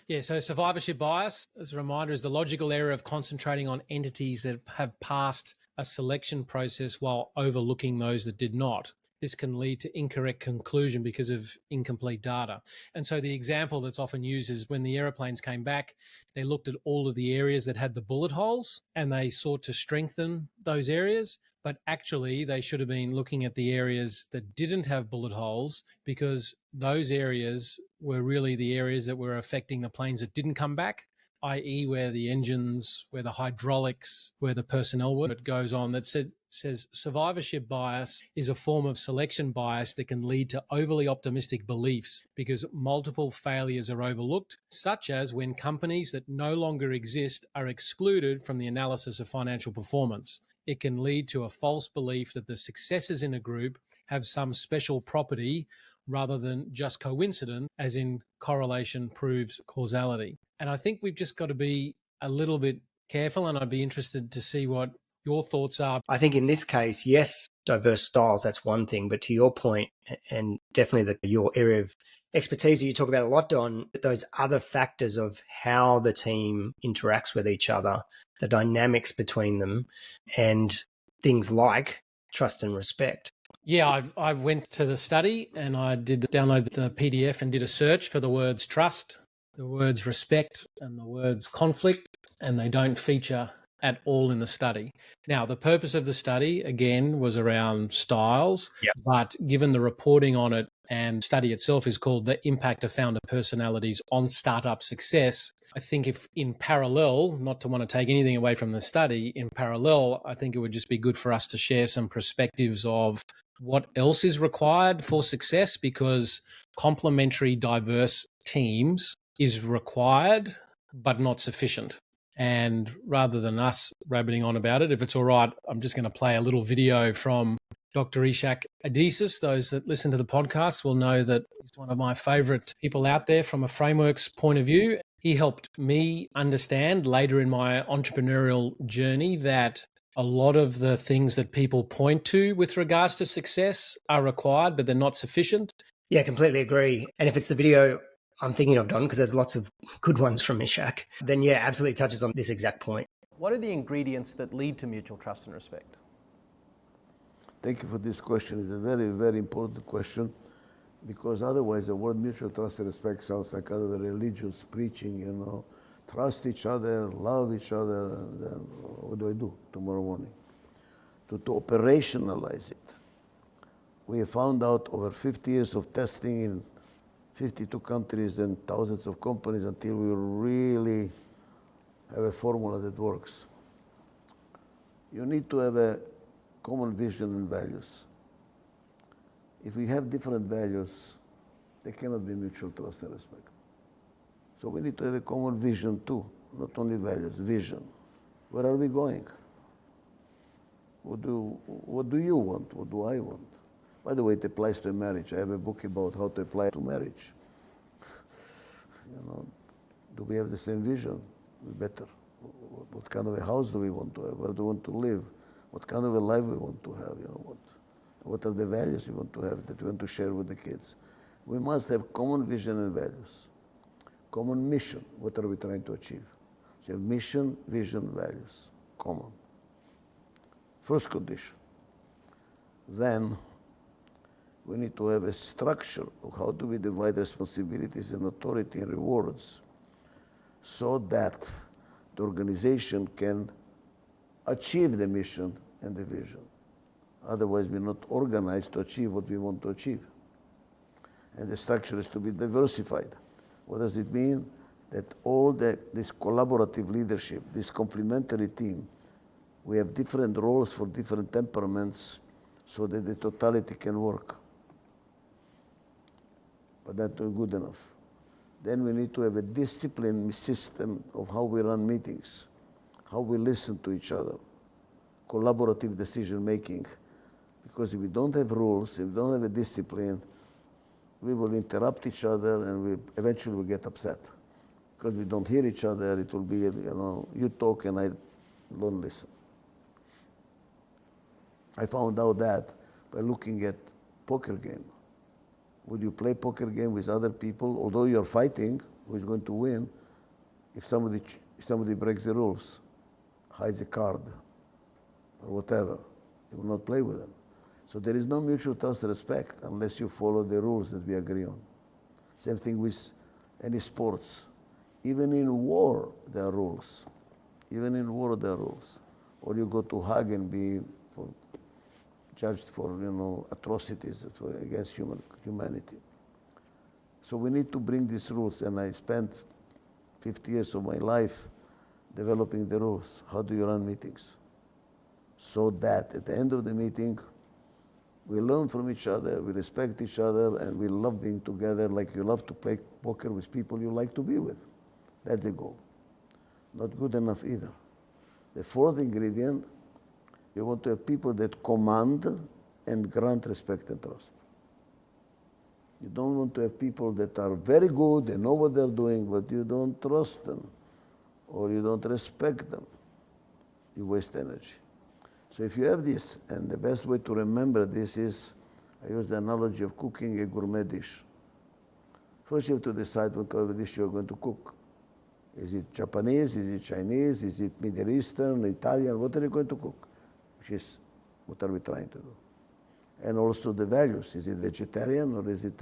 Yeah, so survivorship bias, as a reminder, is the logical error of concentrating on entities that have passed a selection process while overlooking those that did not. This can lead to incorrect conclusion because of incomplete data. And so the example that's often used is when the aeroplanes came back, they looked at all of the areas that had the bullet holes and they sought to strengthen those areas. But actually, they should have been looking at the areas that didn't have bullet holes, because those areas were really the areas that were affecting the planes that didn't come back, i.e. where the engines, where the hydraulics, where the personnel were. It goes on that says survivorship bias is a form of selection bias that can lead to overly optimistic beliefs because multiple failures are overlooked, such as when companies that no longer exist are excluded from the analysis of financial performance. It can lead to a false belief that the successes in a group have some special property rather than just coincident, as in correlation proves causality. And I think we've just got to be a little bit careful, and I'd be interested to see what your thoughts are. I think in this case, yes, diverse styles, that's one thing. But to your point, and definitely your area of expertise that you talk about a lot, Don, those other factors of how the team interacts with each other, the dynamics between them, and things like trust and respect. Yeah, I went to the study and I did download the PDF and did a search for the words trust, the words respect, and the words conflict, and they don't feature at all in the study. Now, the purpose of the study, again, was around styles, but given the reporting on it, and study itself is called The Impact of Founder Personalities on Startup Success, I think if in parallel, not to want to take anything away from the study, in parallel, I think it would just be good for us to share some perspectives of what else is required for success, because complementary, diverse teams is required, but not sufficient. And rather than us rabbiting on about it, if it's all right, I'm just going to play a little video from Dr. Ishak Adesis. Those that listen to the podcast will know that he's one of my favorite people out there from a frameworks point of view. He helped me understand later in my entrepreneurial journey that a lot of the things that people point to with regards to success are required, but they're not sufficient. Yeah, completely agree. And if it's the video I'm thinking of, Don, because there's lots of good ones from Ishak, then yeah, absolutely touches on this exact point. What are the ingredients that lead to mutual trust and respect? Thank you for this question. It's a very, very important question, because otherwise the word mutual trust and respect sounds like other religious preaching, trust each other, love each other, and then what do I do tomorrow morning? To operationalize it. We have found out over 50 years of testing in 52 countries and thousands of companies until we really have a formula that works. You need to have a common vision and values. If we have different values, there cannot be mutual trust and respect. So we need to have a common vision too, not only values, vision. Where are we going? What do you want? What do I want? By the way, it applies to marriage. I have a book about how to apply it to marriage. Do we have the same vision? Better. What kind of a house do we want to have? Where do we want to live? What kind of a life we want to have? What are the values we want to have that we want to share with the kids? We must have common vision and values. Common mission. What are we trying to achieve? So you have mission, vision, values. Common. First condition. Then we need to have a structure of how do we divide responsibilities and authority and rewards so that the organization can achieve the mission and the vision. Otherwise, we're not organized to achieve what we want to achieve. And the structure is to be diversified. What does it mean? That all this collaborative leadership, this complementary team, we have different roles for different temperaments so that the totality can work. But that's not good enough. Then we need to have a disciplined system of how we run meetings, how we listen to each other, collaborative decision making. Because if we don't have rules, if we don't have a discipline, we will interrupt each other and we eventually will get upset. Because we don't hear each other, it will be, you talk and I don't listen. I found out that by looking at poker game. Would you play poker game with other people, although you're fighting, who is going to win, if somebody breaks the rules, hides a card, or whatever, you will not play with them. So there is no mutual trust and respect unless you follow the rules that we agree on. Same thing with any sports. Even in war, there are rules. Even in war, there are rules. Or you go to Hague and be judged for, atrocities against humanity. So we need to bring these rules, and I spent 50 years of my life developing the rules. How do you run meetings? So that at the end of the meeting, we learn from each other, we respect each other, and we love being together like you love to play poker with people you like to be with. That's the goal. Not good enough either. The fourth ingredient, you want to have people that command and grant respect and trust. You don't want to have people that are very good, they know what they're doing, but you don't trust them or you don't respect them. You waste energy. So if you have this, and the best way to remember this is, I use the analogy of cooking a gourmet dish. First you have to decide what kind of dish you're going to cook. Is it Japanese, is it Chinese, is it Middle Eastern, Italian, what are you going to cook? Which is, what are we trying to do? And also the values, is it vegetarian or is it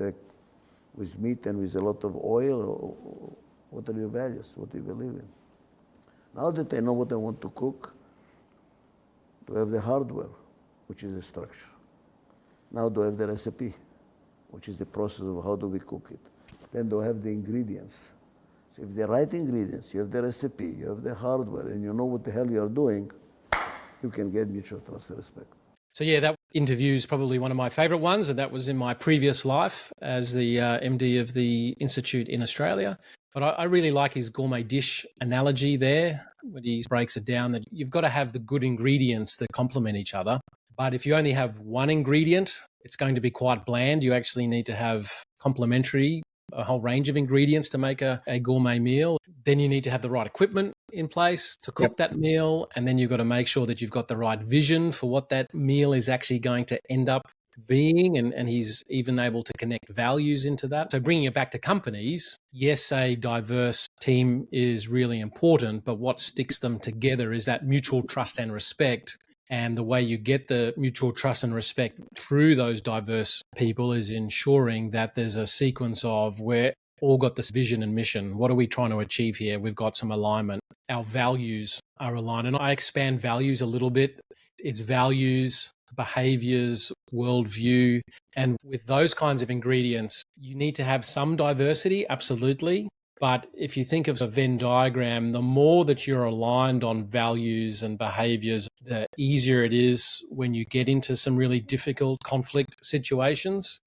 with meat and with a lot of oil? Or what are your values, what do you believe in? Now that I know what I want to cook, do I have the hardware, which is the structure? Now do I have the recipe, which is the process of how do we cook it? Then do I have the ingredients? So if the right ingredients, you have the recipe, you have the hardware, and you know what the hell you are doing, you can get mutual trust and respect. So yeah, that interview is probably one of my favorite ones, and that was in my previous life as the MD of the Institute in Australia. But I really like his gourmet dish analogy there, when he breaks it down that you've got to have the good ingredients that complement each other. But if you only have one ingredient, it's going to be quite bland. You actually need to have complementary, a whole range of ingredients to make a gourmet meal. Then you need to have the right equipment in place to cook that meal. And then you've got to make sure that you've got the right vision for what that meal is actually going to end up being. And he's even able to connect values into that. So bringing it back to companies, yes, a diverse team is really important, but what sticks them together is that mutual trust and respect. And the way you get the mutual trust and respect through those diverse people is ensuring that there's a sequence of we're all got this vision and mission. What are we trying to achieve here? We've got some alignment. Our values are aligned. And I expand values a little bit. It's values, behaviors, worldview. And with those kinds of ingredients, you need to have some diversity, absolutely. But if you think of a Venn diagram, the more that you're aligned on values and behaviors, the easier it is when you get into some really difficult conflict situations.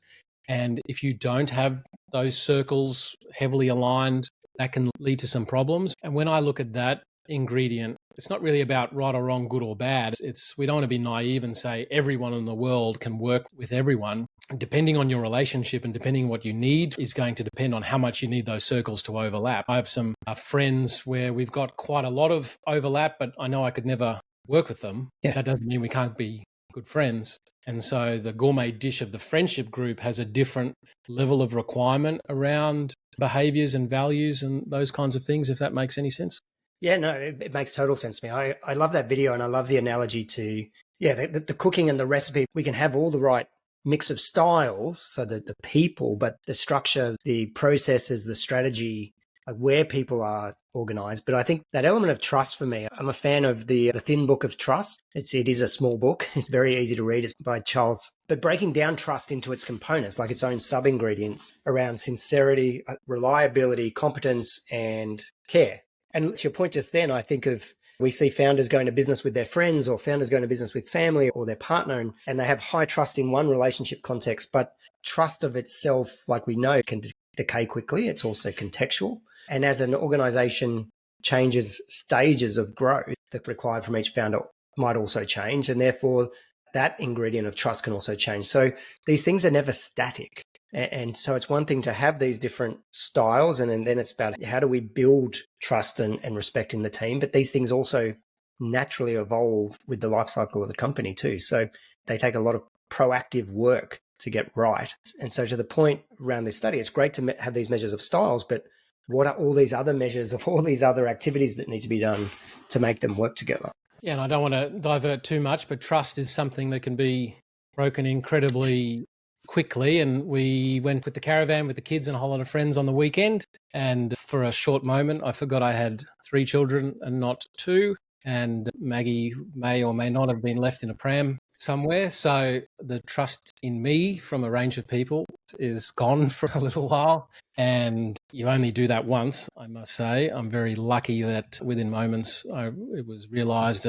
And if you don't have those circles heavily aligned, that can lead to some problems. And when I look at that ingredient, it's not really about right or wrong, good or bad. We don't want to be naive and say everyone in the world can work with everyone. Depending on your relationship and depending on what you need is going to depend on how much you need those circles to overlap. I have some friends where we've got quite a lot of overlap, but I know I could never work with them. Yeah. That doesn't mean we can't be good friends. And so the gourmet dish of the friendship group has a different level of requirement around behaviors and values and those kinds of things, if that makes any sense. Yeah, no, it makes total sense to me. I love that video and I love the analogy to, the cooking and the recipe. We can have all the right mix of styles, so that the people, but the structure, the processes, the strategy, like where people are organized. But I think that element of trust for me, I'm a fan of the Thin Book of Trust. It is a small book. It's very easy to read. It's by Charles. But breaking down trust into its components, like its own sub-ingredients around sincerity, reliability, competence, and care. And to your point just then, I think of, we see founders going to business with their friends or founders going to business with family or their partner, and they have high trust in one relationship context, but trust of itself, like we know, can decay quickly. It's also contextual. And as an organization changes stages of growth, that's required from each founder might also change. And therefore, that ingredient of trust can also change. So these things are never static. And so it's one thing to have these different styles, and then it's about how do we build trust and respect in the team. But these things also naturally evolve with the life cycle of the company too. So they take a lot of proactive work to get right. And so to the point around this study, it's great to have these measures of styles, but what are all these other measures of all these other activities that need to be done to make them work together? Yeah, and I don't want to divert too much, but trust is something that can be broken incredibly quickly. And we went with the caravan with the kids and a whole lot of friends on the weekend. And for a short moment, I forgot I had 3 children and not 2. And Maggie may or may not have been left in a pram somewhere. So the trust in me from a range of people is gone for a little while. And you only do that once, I must say. I'm very lucky that within moments it was realized.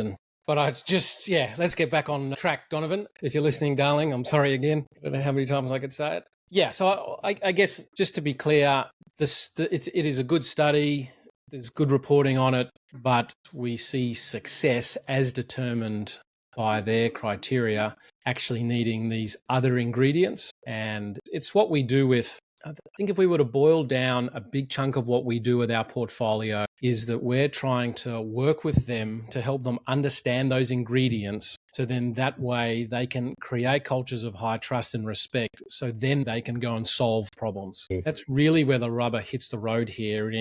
But I just, let's get back on track, Donovan. If you're listening, darling, I'm sorry again. I don't know how many times I could say it. Yeah, so I guess just to be clear, it is a good study. There's good reporting on it, but we see success as determined by their criteria actually needing these other ingredients. And it's what we do with, I think if we were to boil down a big chunk of what we do with our portfolio is that we're trying to work with them to help them understand those ingredients. So then that way they can create cultures of high trust and respect. So then they can go and solve problems. That's really where the rubber hits the road here.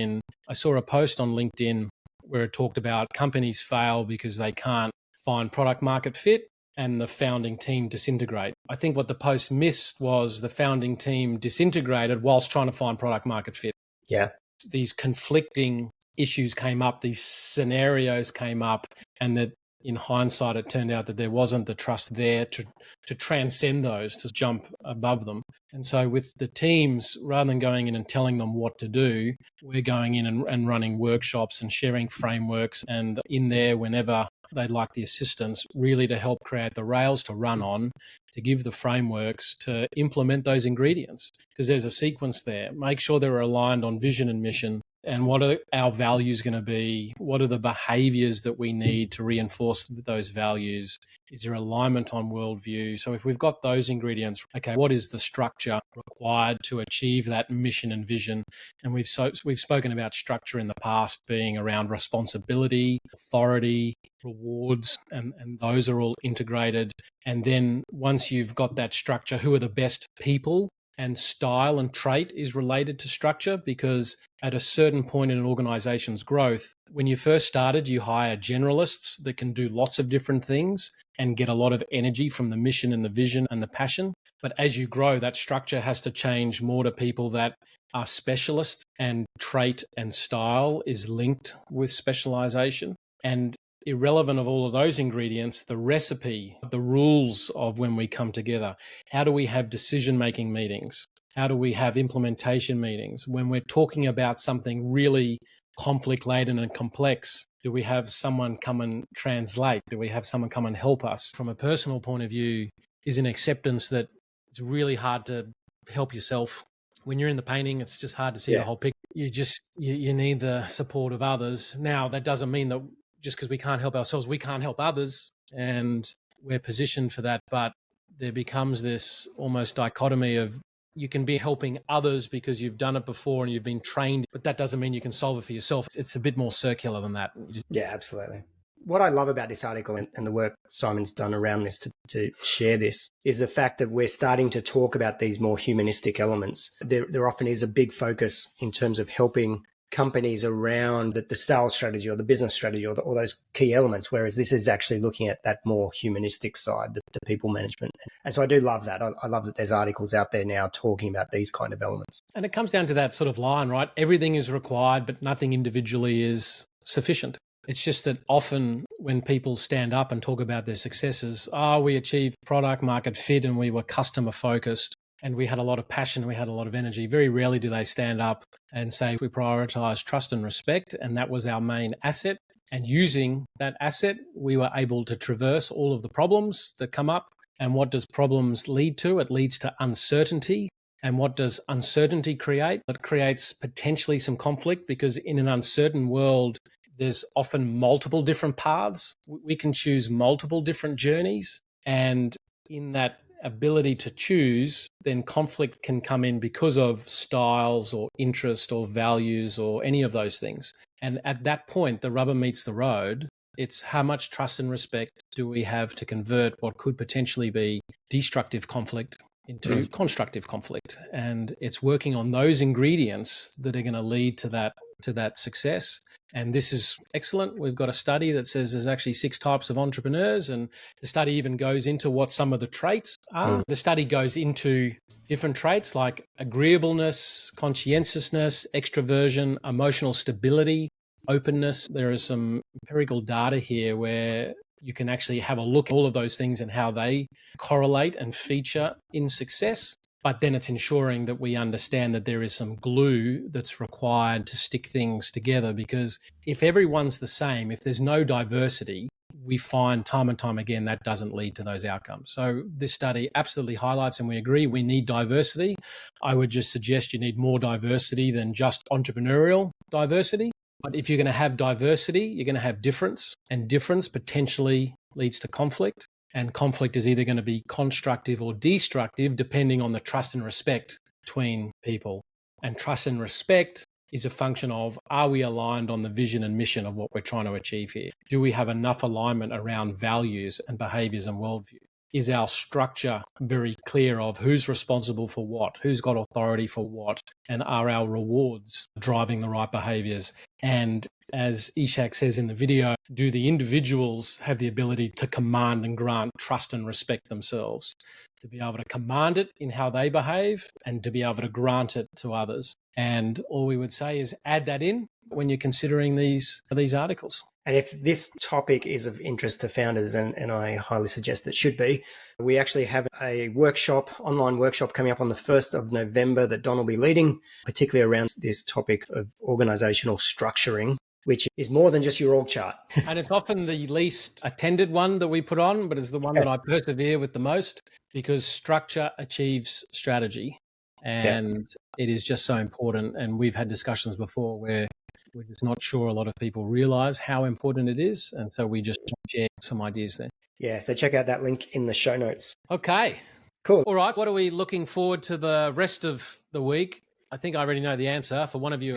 I saw a post on LinkedIn where it talked about companies fail because they can't find product market fit and the founding team disintegrate. I think what the post missed was the founding team disintegrated whilst trying to find product market fit. Yeah. These conflicting issues came up, these scenarios came up, and that in hindsight, it turned out that there wasn't the trust there to transcend those, to jump above them. And so with the teams, rather than going in and telling them what to do, we're going in and running workshops and sharing frameworks and in there whenever they'd like the assistance, really to help create the rails to run on, to give the frameworks to implement those ingredients. Because there's a sequence there. Make sure they're aligned on vision and mission. And what are our values going to be? What are the behaviors that we need to reinforce those values? Is there alignment on worldview? So if we've got those ingredients, okay, what is the structure required to achieve that mission and vision? And we've spoken about structure in the past being around responsibility, authority, rewards, and those are all integrated. And then once you've got that structure, who are the best people? And style and trait is related to structure, because at a certain point in an organization's growth, when you first started, you hire generalists that can do lots of different things and get a lot of energy from the mission and the vision and the passion. But as you grow, that structure has to change more to people that are specialists, and trait and style is linked with specialization. And irrelevant of all of those ingredients, the recipe, the rules of when we come together. How do we have decision-making meetings? How do we have implementation meetings? When we're talking about something really conflict-laden and complex, do we have someone come and translate? Do we have someone come and help us? From a personal point of view, is an acceptance that it's really hard to help yourself. When you're in the painting, it's just hard to see the whole picture. You need the support of others. Now, that doesn't mean that just because we can't help ourselves, we can't help others, and we're positioned for that. But there becomes this almost dichotomy of you can be helping others because you've done it before and you've been trained, but that doesn't mean you can solve it for yourself. It's a bit more circular than that. Yeah, absolutely. What I love about this article and the work Simon's done around this to share this is the fact that we're starting to talk about these more humanistic elements. There often is a big focus in terms of helping companies around the sales strategy or the business strategy or all those key elements, whereas this is actually looking at that more humanistic side, the people management. And so I do love that. I love that there's articles out there now talking about these kind of elements. And it comes down to that sort of line, right? Everything is required, but nothing individually is sufficient. It's just that often when people stand up and talk about their successes, we achieved product market fit and we were customer focused and we had a lot of passion, we had a lot of energy. Very rarely do they stand up and say we prioritize trust and respect, and that was our main asset. And using that asset, we were able to traverse all of the problems that come up. And what does problems lead to? It leads to uncertainty. And what does uncertainty create? It creates potentially some conflict, because in an uncertain world, there's often multiple different paths. We can choose multiple different journeys. And in that ability to choose, then conflict can come in because of styles or interest or values or any of those things. And at that point, the rubber meets the road. It's how much trust and respect do we have to convert what could potentially be destructive conflict into constructive conflict. And it's working on those ingredients that are going to lead to that success. And this is excellent. We've got a study that says there's actually 6 types of entrepreneurs, and the study even goes into what some of the traits are. The study goes into different traits like agreeableness, conscientiousness, extroversion, emotional stability, openness. There is some empirical data here where you can actually have a look at all of those things and how they correlate and feature in success. But then it's ensuring that we understand that there is some glue that's required to stick things together, because if everyone's the same, if there's no diversity, we find time and time again that doesn't lead to those outcomes. So this study absolutely highlights, and we agree, we need diversity. I would just suggest you need more diversity than just entrepreneurial diversity. But if you're going to have diversity, you're going to have difference, and difference potentially leads to conflict. And conflict is either going to be constructive or destructive, depending on the trust and respect between people. And trust and respect is a function of, are we aligned on the vision and mission of what we're trying to achieve here? Do we have enough alignment around values and behaviors and worldview? Is our structure very clear of who's responsible for what, who's got authority for what, and are our rewards driving the right behaviors? And as Ishak says in the video, do the individuals have the ability to command and grant trust and respect themselves, to be able to command it in how they behave and to be able to grant it to others? And all we would say is add that in when you're considering these articles. And if this topic is of interest to founders, and I highly suggest it should be, we actually have a online workshop coming up on the 1st of November that Don will be leading, particularly around this topic of organizational structuring, which is more than just your org chart. And it's often the least attended one that we put on, but it's the one that I persevere with the most, because structure achieves strategy. And it is just so important. And we've had discussions before where we're just not sure a lot of people realize how important it is. And so we just share some ideas there. Yeah, so check out that link in the show notes. Okay. Cool. All right. What are we looking forward to the rest of the week? I think I already know the answer. For both of you,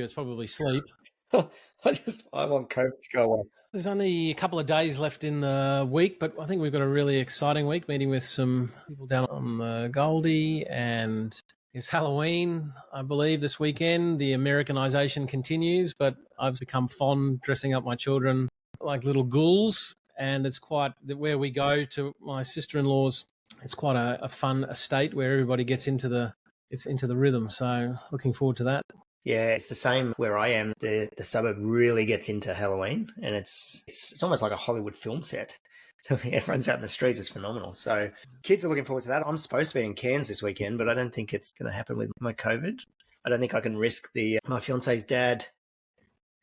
it's probably sleep. I want COVID to go away. There's only a couple of days left in the week, but I think we've got a really exciting week, meeting with some people down on the Goldie, and it's Halloween, I believe, this weekend. The Americanization continues, but I've become fond dressing up my children like little ghouls, and it's quite where we go to my sister-in-law's. It's quite a fun estate where everybody gets into the rhythm. So looking forward to that. Yeah, it's the same where I am. The suburb really gets into Halloween, and it's almost like a Hollywood film set. Everyone's out in the streets. It's phenomenal. So kids are looking forward to that. I'm supposed to be in Cairns this weekend, but I don't think it's going to happen with my COVID. I don't think I can risk my fiance's dad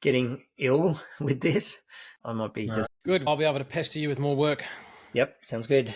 getting ill with this. I might be just... Good. I'll be able to pester you with more work. Yep, sounds good.